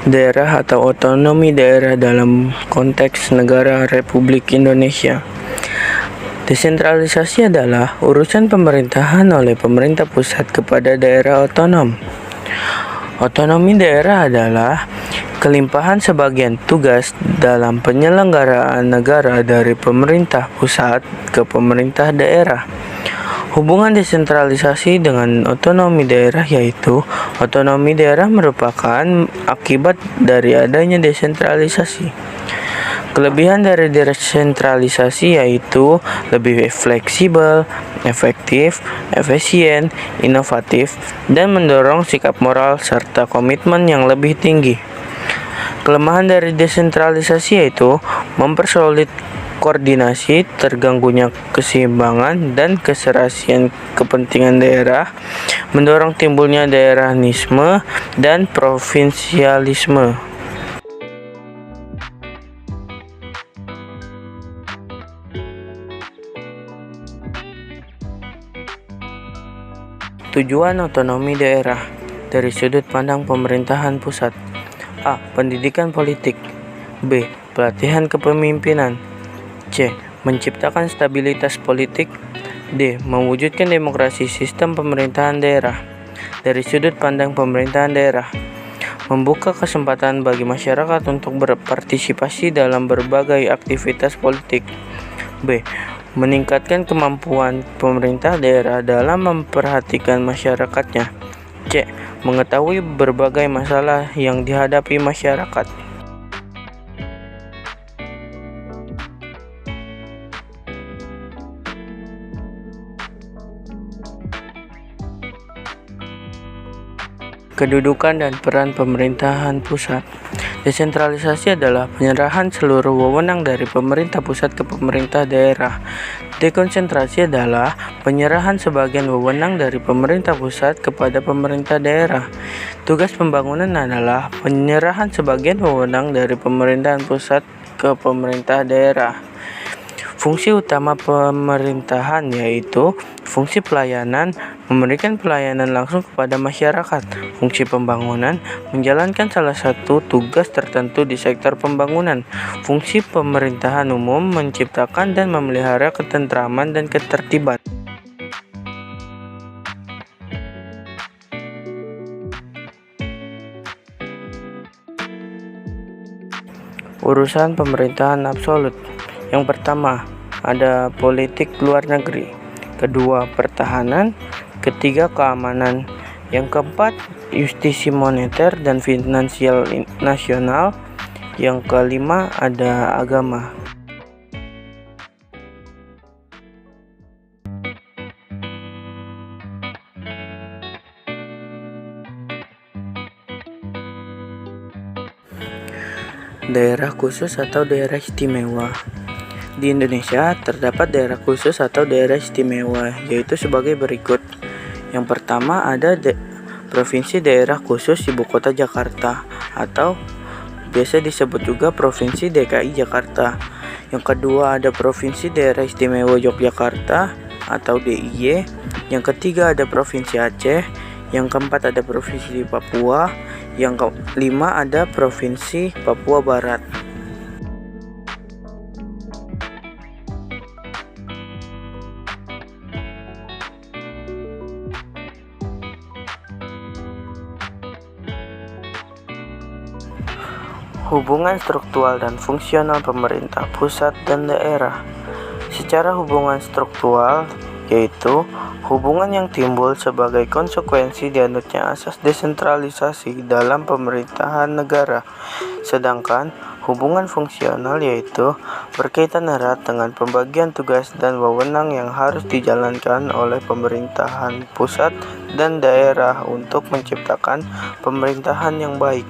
daerah atau otonomi daerah dalam konteks negara Republik Indonesia. Desentralisasi adalah urusan pemerintahan oleh pemerintah pusat kepada daerah otonom. Otonomi daerah adalah kelimpahan sebagian tugas dalam penyelenggaraan negara dari pemerintah pusat ke pemerintah daerah. Hubungan desentralisasi dengan otonomi daerah yaitu otonomi daerah merupakan akibat dari adanya desentralisasi. Kelebihan dari desentralisasi yaitu lebih fleksibel, efektif, efisien, inovatif, dan mendorong sikap moral serta komitmen yang lebih tinggi. Kelemahan dari desentralisasi yaitu mempersulit koordinasi, terganggunya keseimbangan dan keserasian kepentingan daerah, mendorong timbulnya daerahisme dan provinsialisme. Tujuan otonomi daerah dari sudut pandang pemerintahan pusat. A. Pendidikan politik. B. Pelatihan kepemimpinan. C. Menciptakan stabilitas politik. D. Mewujudkan demokrasi sistem pemerintahan daerah. Dari sudut pandang pemerintahan daerah, membuka kesempatan bagi masyarakat untuk berpartisipasi dalam berbagai aktivitas politik. B. Meningkatkan kemampuan pemerintah daerah dalam memperhatikan masyarakatnya. C. Mengetahui berbagai masalah yang dihadapi masyarakat. Kedudukan dan peran pemerintahan pusat. Desentralisasi adalah penyerahan seluruh wewenang dari pemerintah pusat ke pemerintah daerah. Dekonsentrasi adalah penyerahan sebagian wewenang dari pemerintah pusat kepada pemerintah daerah. Tugas pembangunan adalah penyerahan sebagian wewenang dari pemerintahan pusat ke pemerintah daerah. Fungsi utama pemerintahan yaitu fungsi pelayanan, memberikan pelayanan langsung kepada masyarakat. Fungsi pembangunan, menjalankan salah satu tugas tertentu di sektor pembangunan. Fungsi pemerintahan umum, menciptakan dan memelihara ketentraman dan ketertiban. Urusan pemerintahan absolut. Yang pertama, ada politik luar negeri. Kedua, pertahanan. Ketiga, keamanan. Yang keempat, justisi moneter dan finansial nasional. Yang kelima, ada agama. Daerah khusus atau daerah istimewa. Di Indonesia terdapat daerah khusus atau daerah istimewa, yaitu sebagai berikut. Yang pertama ada Provinsi Daerah Khusus Ibu Kota Jakarta atau biasa disebut juga Provinsi DKI Jakarta. Yang kedua ada Provinsi Daerah Istimewa Yogyakarta atau DIY. Yang ketiga ada Provinsi Aceh. Yang keempat ada Provinsi Papua. Yang kelima ada Provinsi Papua Barat. Hubungan struktural dan fungsional pemerintah pusat dan daerah. Secara hubungan struktural yaitu hubungan yang timbul sebagai konsekuensi dianutnya asas desentralisasi dalam pemerintahan negara. Sedangkan hubungan fungsional yaitu berkaitan erat dengan pembagian tugas dan wewenang yang harus dijalankan oleh pemerintahan pusat dan daerah untuk menciptakan pemerintahan yang baik.